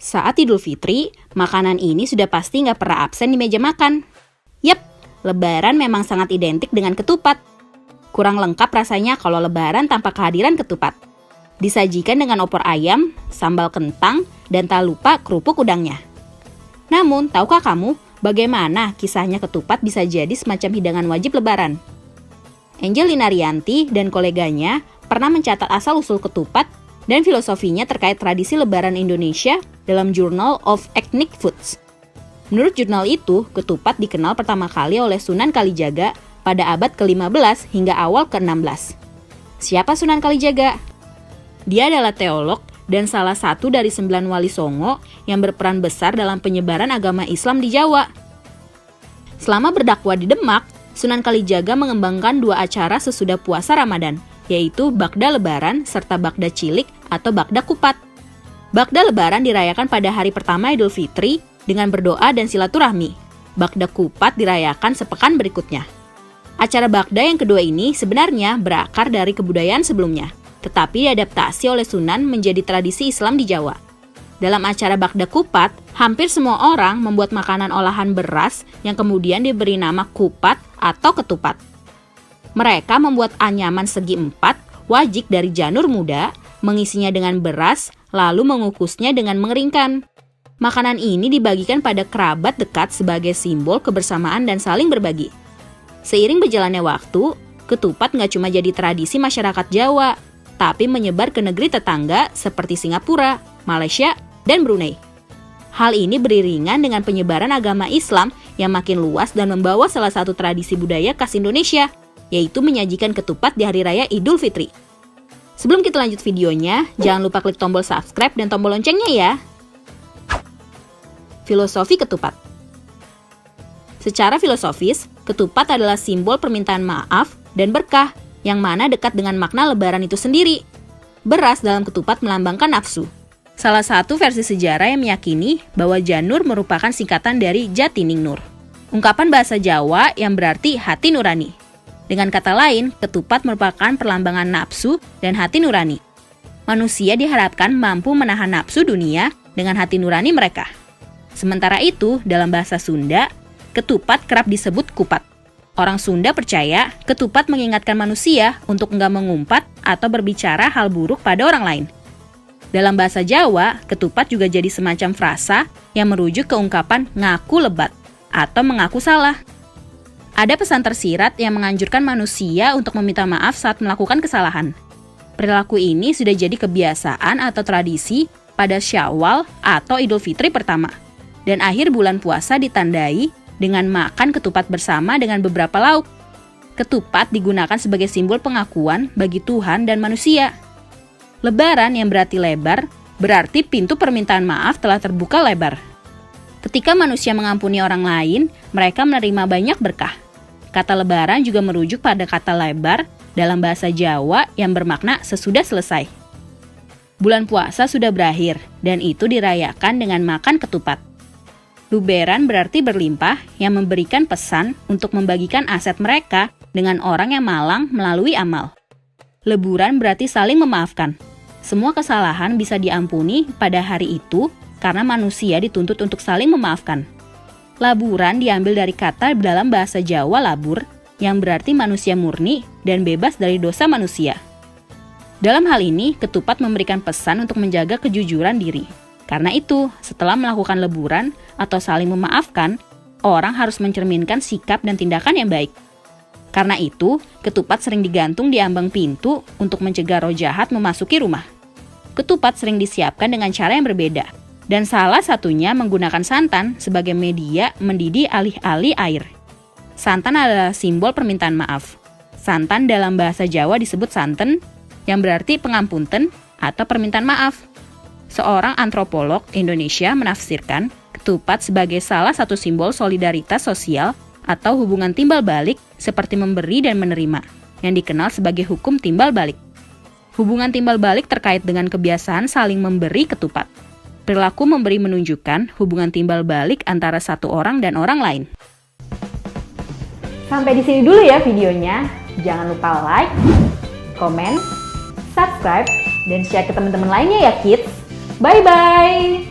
Saat Idul Fitri, makanan ini sudah pasti nggak pernah absen di meja makan. Yap, Lebaran memang sangat identik dengan ketupat. Kurang lengkap rasanya kalau Lebaran tanpa kehadiran ketupat. Disajikan dengan opor ayam, sambal kentang, dan tak lupa kerupuk udangnya. Namun, tahukah kamu bagaimana kisahnya ketupat bisa jadi semacam hidangan wajib Lebaran? Angelina Rianti dan koleganya pernah mencatat asal-usul ketupat dan filosofinya terkait tradisi Lebaran Indonesia dalam Journal of Ethnic Foods. Menurut jurnal itu, ketupat dikenal pertama kali oleh Sunan Kalijaga pada abad ke-15 hingga awal ke-16. Siapa Sunan Kalijaga? Dia adalah teolog dan salah satu dari 9 wali Songo yang berperan besar dalam penyebaran agama Islam di Jawa. Selama berdakwah di Demak, Sunan Kalijaga mengembangkan 2 acara sesudah puasa Ramadan, yaitu Bagda Lebaran serta Bagda Cilik atau Bagda Kupat. Bagda Lebaran dirayakan pada hari pertama Idul Fitri dengan berdoa dan silaturahmi. Bagda Kupat dirayakan sepekan berikutnya. Acara Bagda yang kedua ini sebenarnya berakar dari kebudayaan sebelumnya, tetapi diadaptasi oleh Sunan menjadi tradisi Islam di Jawa. Dalam acara Bagda Kupat, hampir semua orang membuat makanan olahan beras yang kemudian diberi nama kupat atau ketupat. Mereka membuat anyaman segi 4, wajik dari janur muda, mengisinya dengan beras, lalu mengukusnya dengan mengeringkan. Makanan ini dibagikan pada kerabat dekat sebagai simbol kebersamaan dan saling berbagi. Seiring berjalannya waktu, ketupat nggak cuma jadi tradisi masyarakat Jawa, tapi menyebar ke negeri tetangga seperti Singapura, Malaysia, dan Brunei. Hal ini beriringan dengan penyebaran agama Islam yang makin luas dan membawa salah satu tradisi budaya khas Indonesia, yaitu menyajikan ketupat di Hari Raya Idul Fitri. Sebelum kita lanjut videonya, jangan lupa klik tombol subscribe dan tombol loncengnya ya. Filosofi ketupat. Secara filosofis, ketupat adalah simbol permintaan maaf dan berkah, yang mana dekat dengan makna Lebaran itu sendiri. Beras dalam ketupat melambangkan nafsu. Salah satu versi sejarah yang meyakini bahwa janur merupakan singkatan dari Jatininggur, ungkapan bahasa Jawa yang berarti hati nurani. Dengan kata lain, ketupat merupakan perlambangan nafsu dan hati nurani. Manusia diharapkan mampu menahan nafsu dunia dengan hati nurani mereka. Sementara itu, dalam bahasa Sunda, ketupat kerap disebut kupat. Orang Sunda percaya ketupat mengingatkan manusia untuk enggak mengumpat atau berbicara hal buruk pada orang lain. Dalam bahasa Jawa, ketupat juga jadi semacam frasa yang merujuk ke ungkapan ngaku lebat atau mengaku salah. Ada pesan tersirat yang menganjurkan manusia untuk meminta maaf saat melakukan kesalahan. Perilaku ini sudah jadi kebiasaan atau tradisi pada Syawal atau Idul Fitri pertama. Dan akhir bulan puasa ditandai dengan makan ketupat bersama dengan beberapa lauk. Ketupat digunakan sebagai simbol pengakuan bagi Tuhan dan manusia. Lebaran yang berarti lebar, berarti pintu permintaan maaf telah terbuka lebar. Ketika manusia mengampuni orang lain, mereka menerima banyak berkah. Kata Lebaran juga merujuk pada kata lebar dalam bahasa Jawa yang bermakna sesudah selesai. Bulan puasa sudah berakhir, dan itu dirayakan dengan makan ketupat. Luberan berarti berlimpah yang memberikan pesan untuk membagikan aset mereka dengan orang yang malang melalui amal. Leburan berarti saling memaafkan. Semua kesalahan bisa diampuni pada hari itu karena manusia dituntut untuk saling memaafkan. Laburan diambil dari kata dalam bahasa Jawa labur yang berarti manusia murni dan bebas dari dosa manusia. Dalam hal ini, ketupat memberikan pesan untuk menjaga kejujuran diri. Karena itu, setelah melakukan leburan atau saling memaafkan, orang harus mencerminkan sikap dan tindakan yang baik. Karena itu, ketupat sering digantung di ambang pintu untuk mencegah roh jahat memasuki rumah. Ketupat sering disiapkan dengan cara yang berbeda, dan salah satunya menggunakan santan sebagai media mendidih alih-alih air. Santan adalah simbol permintaan maaf. Santan dalam bahasa Jawa disebut santen, yang berarti pengampunten atau permintaan maaf. Seorang antropolog Indonesia menafsirkan ketupat sebagai salah satu simbol solidaritas sosial atau hubungan timbal balik seperti memberi dan menerima, yang dikenal sebagai hukum timbal balik. Hubungan timbal balik terkait dengan kebiasaan saling memberi ketupat. Perilaku memberi menunjukkan hubungan timbal balik antara satu orang dan orang lain. Sampai di sini dulu ya videonya. Jangan lupa like, komen, subscribe, dan share ke teman-teman lainnya ya kids. Bye-bye!